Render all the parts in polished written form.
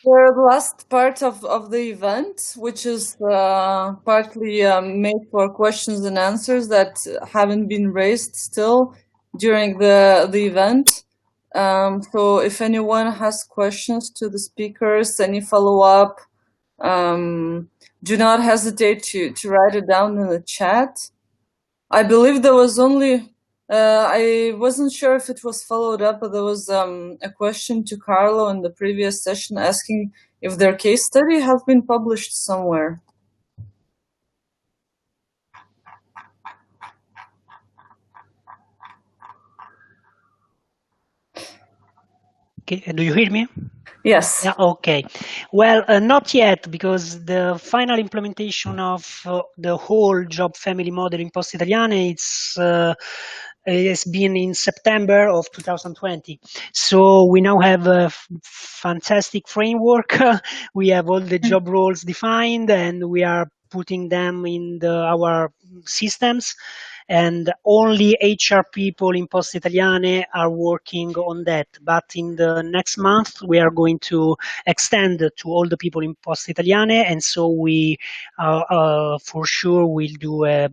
share the last part of the event, which is partly made for questions and answers that haven't been raised still during the event. So if anyone has questions to the speakers, any follow-up, do not hesitate to write it down in the chat. I believe there was only, I wasn't sure if it was followed up, but there was a question to Carlo in the previous session asking if their case study has been published somewhere. Okay, do you hear me? Yes. Yeah, okay. Well, not yet, because the final implementation of the whole job family model in Poste Italiane has been in September of 2020. So we now have a fantastic framework. We have all the job roles defined, and we are putting them in our systems. And only HR people in Poste Italiane are working on that. But in the next month, we are going to extend to all the people in Poste Italiane, and so we for sure will do a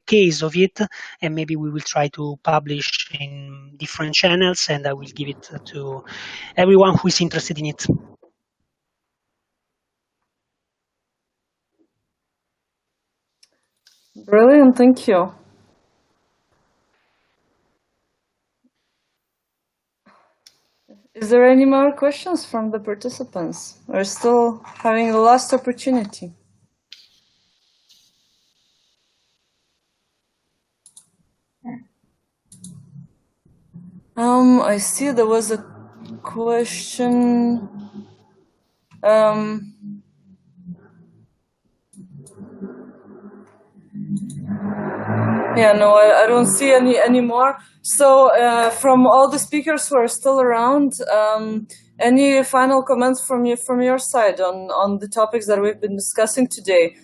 case of it, and maybe we will try to publish in different channels, and I will give it to everyone who is interested in it. Brilliant, thank you. Is there any more questions from the participants? We're still having the last opportunity. I see there was a question. Yeah, no, I don't see any more. So from all the speakers who are still around, any final comments from your side on the topics that we've been discussing today?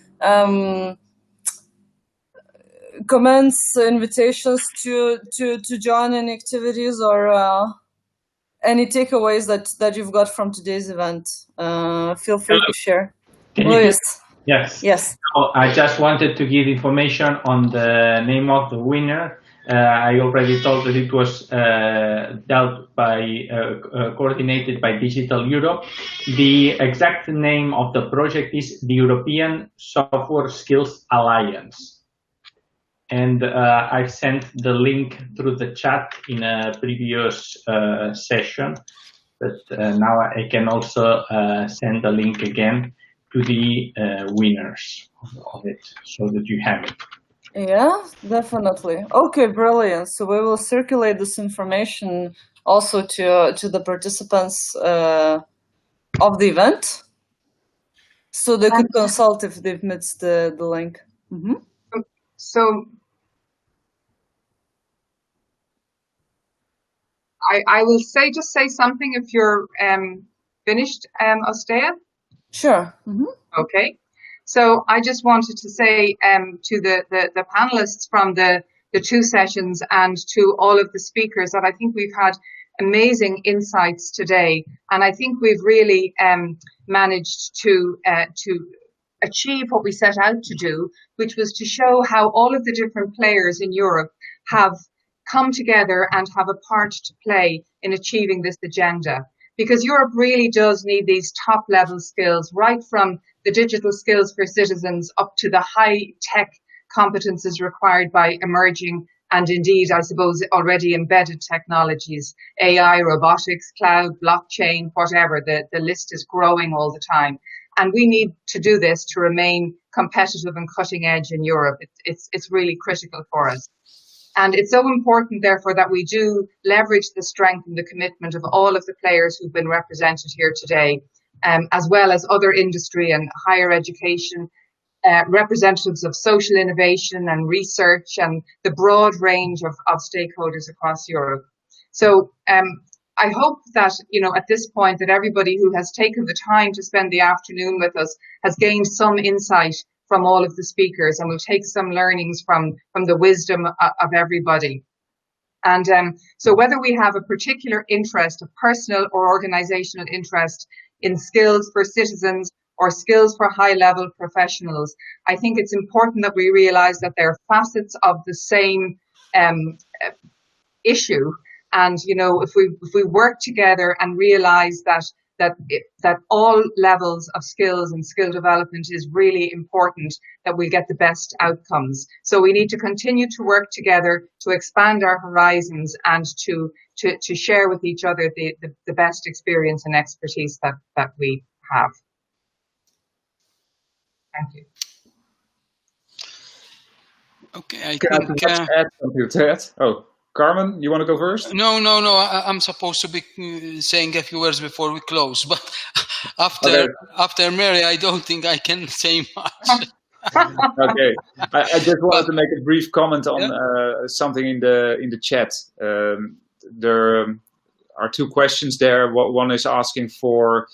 Comments, invitations to join any activities, or any takeaways that you've got from today's event? Feel free to share. Luis. Yes. Yes. I just wanted to give information on the name of the winner. I already told that it was coordinated by Digital Europe. The exact name of the project is the European Software Skills Alliance. And I've sent the link through the chat in a previous session, but now I can also send the link again to the winners of it, so that you have it. Yeah, definitely. Okay, brilliant. So we will circulate this information also to the participants of the event, so they could consult if they've missed the link. Mm-hmm. So I will just say something if you're finished, Ostea. Sure. Mm-hmm. Okay. So I just wanted to say to the panelists from the two sessions and to all of the speakers that I think we've had amazing insights today, and I think we've really managed to achieve what we set out to do, which was to show how all of the different players in Europe have come together and have a part to play in achieving this agenda. Because Europe really does need these top level skills, right from the digital skills for citizens up to the high tech competences required by emerging and indeed, I suppose, already embedded technologies, AI, robotics, cloud, blockchain, whatever. The list is growing all the time. And we need to do this to remain competitive and cutting edge in Europe. It's really critical for us. And it's so important, therefore, that we do leverage the strength and the commitment of all of the players who've been represented here today, as well as other industry and higher education, representatives of social innovation and research, and the broad range of stakeholders across Europe. So I hope that, at this point, that everybody who has taken the time to spend the afternoon with us has gained some insight from all of the speakers, and we'll take some learnings from the wisdom of everybody. And so whether we have a particular interest, a personal or organizational interest in skills for citizens or skills for high-level professionals. I think it's important that we realise that they're facets of the same issue. And, you know, if we work together and realise that all levels of skills and skill development is really important, that we'll get the best outcomes. So we need to continue to work together to expand our horizons and to share with each other the best experience and expertise that we have. Thank you. Okay, I Can think. I add something to that? Oh, Carmen, you want to go first? No. I'm supposed to be saying a few words before we close, but after Mary, I don't think I can say much. Okay, I just wanted to make a brief comment on something in the chat. There are two questions there. One is asking for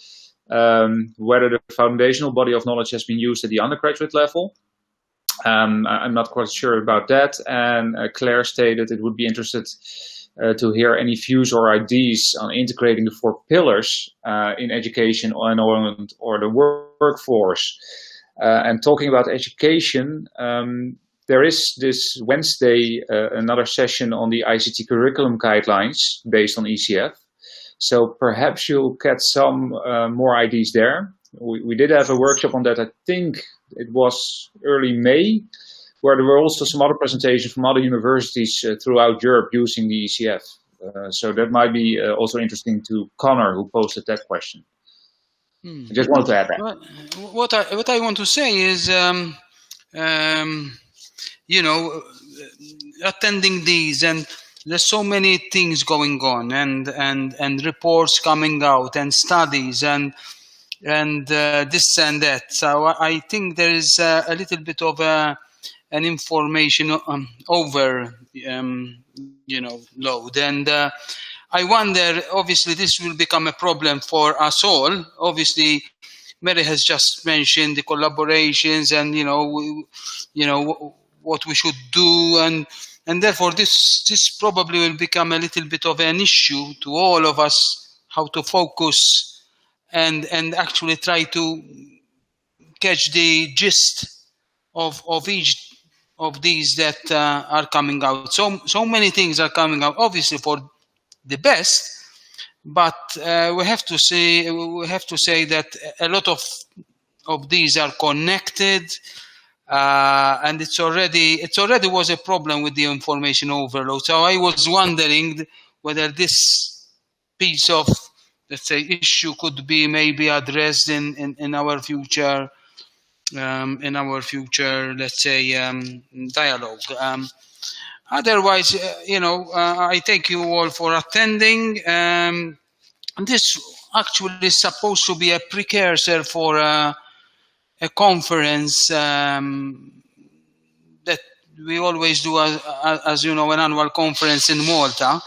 whether the foundational body of knowledge has been used at the undergraduate level. I'm not quite sure about that. And Claire stated it would be interested to hear any views or ideas on integrating the 4 pillars in education or the workforce. And talking about education, there is this Wednesday another session on the ICT curriculum guidelines based on ECF. So perhaps you'll get some more ideas there. We did have a workshop on that, I think it was early May, where there were also some other presentations from other universities throughout Europe using the ECF. So that might be also interesting to Connor, who posted that question. I just wanted to add that. What I want to say is, you know, attending these, and there's so many things going on, and reports coming out, and studies, and this and that. So I think there is a little bit of an information over, you know, load. And I wonder, obviously, this will become a problem for us all. Obviously, Mary has just mentioned the collaborations and, you know, what we should do. And therefore, this probably will become a little bit of an issue to all of us, how to focus and actually try to catch the gist of each of these that are coming out. So many things are coming out, obviously for the best, but we have to say that a lot of these are connected, and it already was a problem with the information overload. So I was wondering whether this piece of, let's say, issue could be maybe addressed in our future, let's say, dialogue. Otherwise, you know, I thank you all for attending. This actually is supposed to be a precursor for a conference that we always do, as you know, an annual conference in Malta.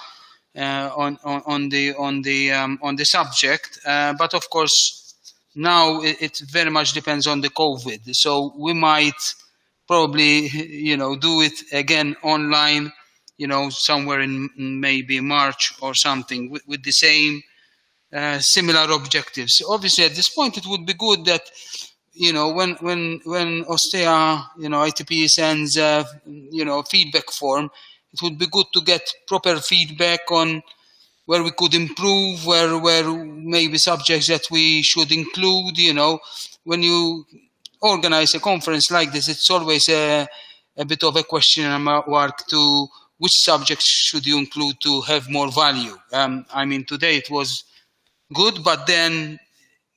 On the subject, but of course now it very much depends on the COVID. So we might probably, you know, do it again online, you know, somewhere in maybe March or something with the same similar objectives. Obviously, at this point, it would be good that, you know, when Ostea, you know, ITP sends you know, feedback form, it would be good to get proper feedback on where we could improve, where maybe subjects that we should include. You know, when you organize a conference like this, it's always a bit of a question mark to which subjects should you include to have more value. I mean, today it was good, but then,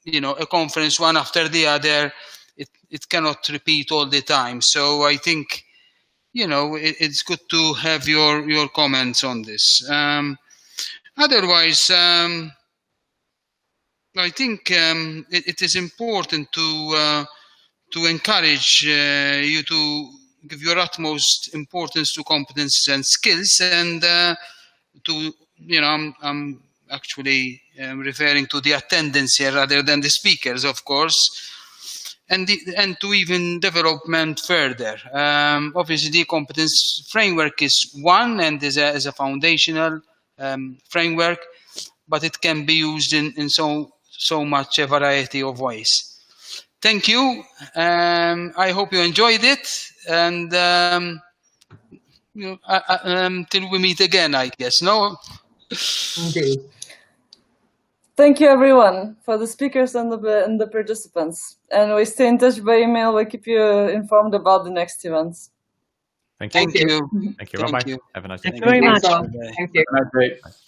you know, a conference one after the other, it cannot repeat all the time. So I think, you know, it's good to have your comments on this. Otherwise, I think it is important to encourage you to give your utmost importance to competences and skills, and to, you know, I'm actually referring to the attendance here rather than the speakers, of course. And to even development further. Obviously, the competence framework is one and is a foundational framework, but it can be used in so so much variety of voice. Thank you. I hope you enjoyed it, and till we meet again, I guess. No. Indeed. Thank you, everyone, for the speakers and the participants. And we stay in touch by email. We'll keep you informed about the next events. Thank you. Thank you. Thank you. Bye-bye. Have a nice day. Thank you very much. Thank you. Have a nice day.